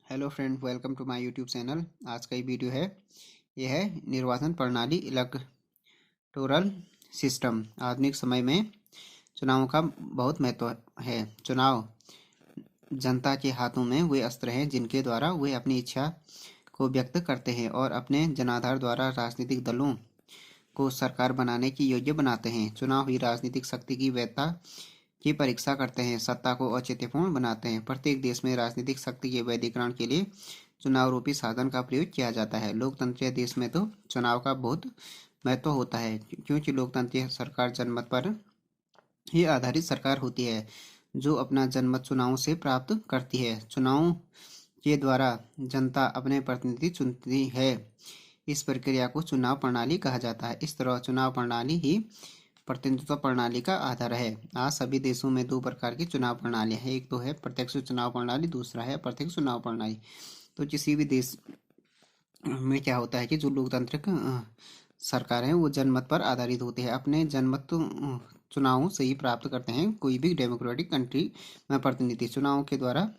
Hello friend, welcome to my YouTube channel. आज का ये वीडियो है, ये है निर्वाचन प्रणाली इलेक्टोरल सिस्टम। आधुनिक समय में चुनावों का बहुत महत्व है। चुनाव जनता के हाथों में वे अस्त्र हैं जिनके द्वारा वे अपनी इच्छा को व्यक्त करते हैं और अपने जनाधार द्वारा राजनीतिक दलों को सरकार बनाने की योग्य बनाते हैं। चुनाव ही राजनीतिक शक्ति की वैधता की परीक्षा करते हैं, सत्ता को औचित्यपूर्ण बनाते हैं। प्रत्येक देश में राजनीतिक शक्ति के वैधीकरण के लिए चुनाव रूपी साधन का प्रयोग किया जाता है। लोकतंत्रीय देश में तो चुनाव का बहुत महत्व होता है, क्योंकि लोकतंत्रीय सरकार जनमत पर ही आधारित सरकार होती है, जो अपना जनमत चुनाव से प्राप्त करती है। चुनाव के द्वारा जनता अपने प्रतिनिधि चुनती है। इस प्रक्रिया को चुनाव प्रणाली कहा जाता है। इस तरह चुनाव प्रणाली ही प्रतिनिधित्व प्रणाली का आधार है। आज सभी देशों में दो प्रकार की चुनाव प्रणालियां हैं। एक तो है प्रत्यक्ष चुनाव प्रणाली, दूसरा है अप्रत्यक्ष चुनाव प्रणाली। तो किसी भी देश में क्या होता है कि जो लोकतांत्रिक सरकार है वो जनमत पर आधारित होती है। अपने जनमत चुनावों से ही प्राप्त करते हैं। कोई भी डेमोक्रेटिक कंट्री में प्रतिनिधि चुनावों के द्वारा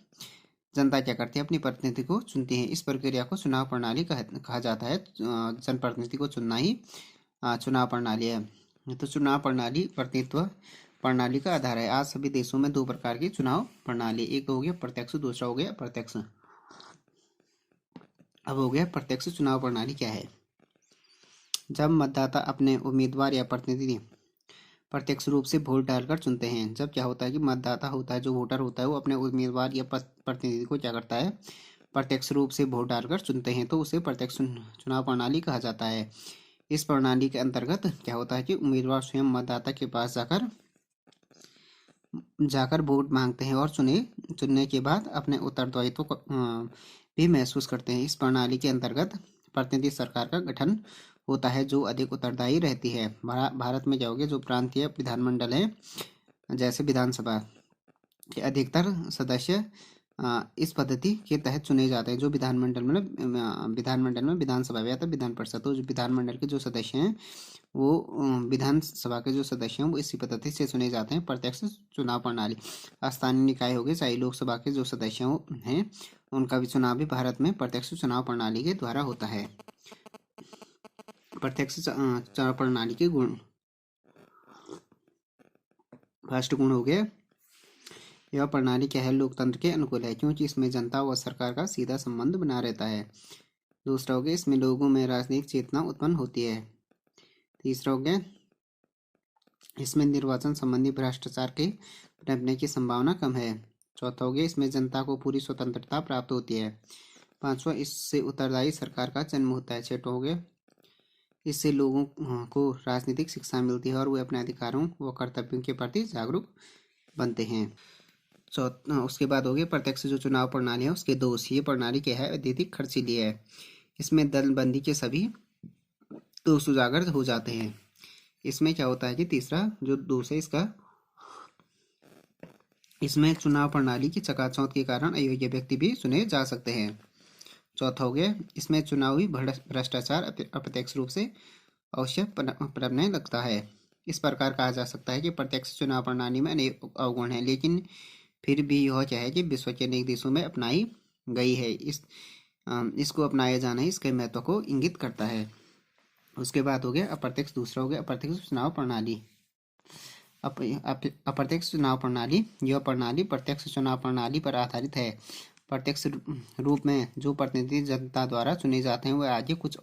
जनता क्या करती है, अपनी प्रतिनिधि को चुनती है। इस प्रक्रिया को चुनाव प्रणाली कहा जाता है। जनप्रतिनिधि को चुनना ही चुनाव प्रणाली है। तो चुनाव प्रणाली प्रतिनिधित्व प्रणाली का आधार है। आज सभी देशों में दो प्रकार की चुनाव प्रणाली, एक तो हो गया प्रत्यक्ष, दूसरा हो गया अप्रत्यक्ष। अब हो गया प्रत्यक्ष चुनाव प्रणाली क्या है। जब मतदाता अपने उम्मीदवार या प्रतिनिधि प्रत्यक्ष रूप से वोट डालकर चुनते हैं। जब क्या होता है कि मतदाता होता है, जो वोटर होता है, वो अपने उम्मीदवार या प्रतिनिधि को क्या करता है, प्रत्यक्ष रूप से वोट डालकर चुनते हैं, तो उसे प्रत्यक्ष चुनाव प्रणाली कहा जाता है। इस प्रणाली के अंतर्गत क्या होता है कि उम्मीदवार स्वयं मतदाता के पास जाकर जाकर वोट मांगते हैं और चुनने के बाद अपने उत्तरदायित्व को भी महसूस करते हैं। इस प्रणाली के अंतर्गत प्रतिनिधि सरकार का गठन होता है, जो अधिक उत्तरदायी रहती है। भारत में क्या हो गया, जो प्रांतीय विधानमंडल है, जैसे विधानसभा के अधिकतर सदस्य इस पद्धति के तहत चुने जाते हैं। जो विधानमंडल में विधानसभा या तो विधान परिषद, तो जो विधानमंडल के जो सदस्य हैं वो विधानसभा के जो सदस्य हैं वो इसी पद्धति से चुने जाते हैं, प्रत्यक्ष चुनाव प्रणाली। स्थानीय निकाय हो गए, चाहे लोकसभा के जो सदस्य हैं उनका भी चुनाव भी भारत में प्रत्यक्ष चुनाव प्रणाली के द्वारा होता है। प्रत्यक्ष चुनाव प्रणाली के गुण। फर्स्ट गुण हो गया, यह प्रणाली क्या है, लोकतंत्र के अनुकूल है, क्योंकि इसमें जनता व सरकार का सीधा संबंध बना रहता है। दूसरा हो गया, इसमें लोगों में राजनीतिक चेतना उत्पन्न होती है। तीसरा हो गया, इसमें निर्वाचन संबंधी भ्रष्टाचार के पनपने की संभावना कम है। चौथा हो गया, इसमें जनता को पूरी स्वतंत्रता प्राप्त होती है। पांचवा, इससे उत्तरदायी सरकार का जन्म होता है। छठा हो गया, इससे लोगों को राजनीतिक शिक्षा मिलती है और वे अपने अधिकारों व कर्तव्यों के प्रति जागरूक बनते हैं। उसके बाद हो गया प्रत्यक्ष जो चुनाव प्रणाली है उसके दोष। ये प्रणाली क्या है, अत्यधिक खर्चीली है। इसमें दलबंदी के सभी दोष उजागर हो जाते हैं। इसमें क्या होता है कि तीसरा जो दोष है इसका, इसमें चुनाव प्रणाली की चकाचौंध के कारण अयोग्य व्यक्ति भी चुने जा सकते हैं। चौथा हो गया, इसमें चुनावी भ्रष्टाचार अप्रत्यक्ष रूप से अवश्य पनपने लगता है। इस प्रकार कहा जा सकता है कि प्रत्यक्ष चुनाव प्रणाली में अनेक अवगुण हैं, लेकिन फिर भी यह क्या है कि विश्व के अनेक देशों में अपनाई गई है। इसको अपनाया जाना ही इसके महत्व को इंगित करता है। उसके बाद हो गया अप्रत्यक्ष। दूसरा हो गया अप्रत्यक्ष चुनाव प्रणाली। अप्रत्यक्ष चुनाव प्रणाली, यह प्रणाली प्रत्यक्ष चुनाव प्रणाली पर आधारित है। प्रत्यक्ष रूप में जो प्रतिनिधि जनता द्वारा चुने जाते हैं वह आगे कुछ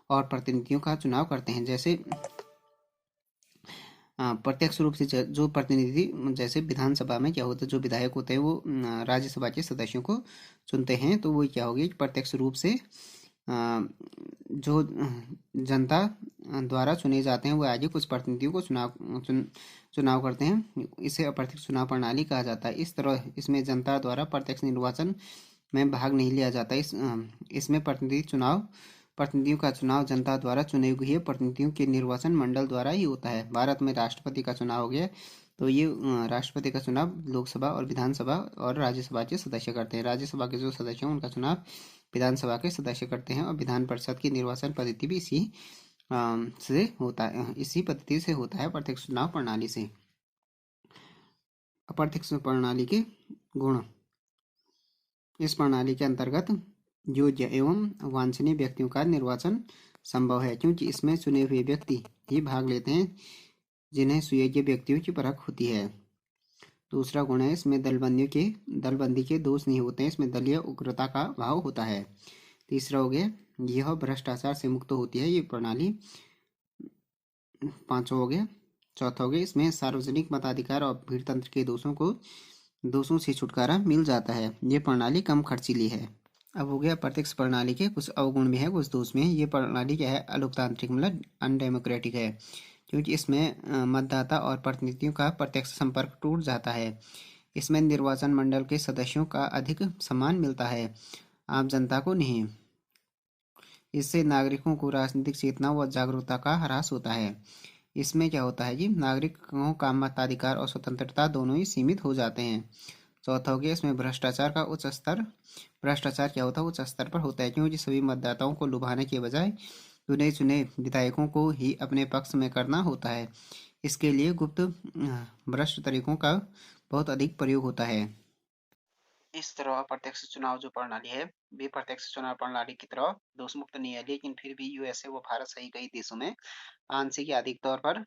और प्रतिनिधियों का चुनाव करते हैं। जैसे प्रत्यक्ष रूप से जो प्रतिनिधि, जैसे विधानसभा में क्या होता है, जो विधायक होते हैं वो राज्यसभा के सदस्यों को चुनते हैं, तो वो क्या होगी, प्रत्यक्ष रूप से जो जनता द्वारा चुने जाते हैं वो आगे कुछ प्रतिनिधियों को चुनाव करते हैं। इसे अप्रत्यक्ष चुनाव प्रणाली कहा जाता है। इस तरह इसमें जनता द्वारा प्रत्यक्ष निर्वाचन में भाग नहीं लिया जाता। इसमें प्रतिनिधियों का चुनाव जनता द्वारा चुने हुए प्रतिनिधियों के निर्वाचन मंडल द्वारा ही होता है। भारत में राष्ट्रपति का चुनाव हो गया, तो ये राष्ट्रपति का चुनाव लोकसभा और विधानसभा और राज्यसभा के सदस्य करते हैं। राज्यसभा के जो सदस्य हैं उनका चुनाव विधानसभा के सदस्य करते हैं, और विधान परिषद की निर्वाचन पद्धति भी इसी पद्धति से होता है, प्रत्यक्ष चुनाव प्रणाली से। अप्रत्यक्ष प्रणाली के गुण। इस प्रणाली के अंतर्गत योग्य एवं वांछनीय व्यक्तियों का निर्वाचन संभव है, क्योंकि इसमें चुने हुए व्यक्ति ही भाग लेते हैं जिन्हें सुयोग्य व्यक्तियों की परख होती है। दूसरा गुण है, इसमें दलबंदी के दोष नहीं होते हैं, इसमें दलीय उग्रता का भाव होता है। तीसरा हो गया, यह भ्रष्टाचार से मुक्त होती है ये प्रणाली। पांचवा हो गया, चौथा हो गया, इसमें सार्वजनिक मताधिकार और भीड़तंत्र के दोषों से छुटकारा मिल जाता है। ये प्रणाली कम खर्चीली है। अब हो गया प्रत्यक्ष प्रणाली के कुछ अवगुण भी है, कुछ दोष भी है। ये प्रणाली क्या है, अलोकतांत्रिक मतलब अनडेमोक्रेटिक है, क्योंकि इसमें मतदाता और प्रतिनिधियों का प्रत्यक्ष संपर्क टूट जाता है। इसमें निर्वाचन मंडल के सदस्यों का अधिक सम्मान मिलता है, आम जनता को नहीं। इससे नागरिकों को राजनीतिक चेतना व जागरूकता का ह्रास होता है। इसमें क्या होता है जी, नागरिकों का मताधिकार और स्वतंत्रता दोनों ही सीमित हो जाते हैं। चौथा हो गया, इसमें भ्रष्टाचार क्या होता है, उच्च स्तर पर होता है, क्योंकि सभी मतदाताओं को लुभाने के बजाय चुने चुने विधायकों को ही अपने पक्ष में करना होता है। इसके लिए गुप्त भ्रष्ट तरीकों का बहुत अधिक प्रयोग होता है। इस तरह अप्रत्यक्ष चुनाव जो प्रणाली है, वे प्रत्यक्ष चुनाव प्रणाली की तरह दोष मुक्त नहीं है, लेकिन फिर भी यूएसए व भारत सहित कई देशों में आंशिक या अधिक तौर पर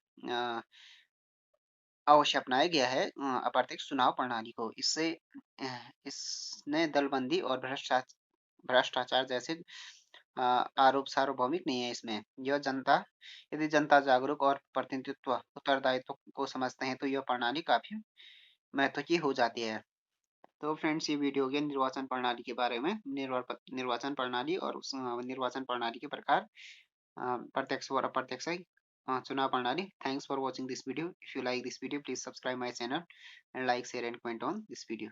अवश्य अपनाया गया है अप्रत्यक्ष चुनाव प्रणाली को। इसने दलबंदी और भ्रष्टाचार जैसे आरोप सार्वभौमिक नहीं है। इसमें यदि जनता जागरूक और प्रतिनिधित्व उत्तरदायित्व को समझते हैं तो यह प्रणाली काफी महत्व की हो जाती है। तो फ्रेंड्स, ये वीडियो हो गया निर्वाचन प्रणाली के बारे में। निर्वाचन प्रणाली और निर्वाचन प्रणाली के प्रकार, प्रत्यक्ष और अप्रत्यक्ष चुनाव प्रणाली। Thanks for watching this video. If you like this video, please subscribe my channel and like, share and comment on this video.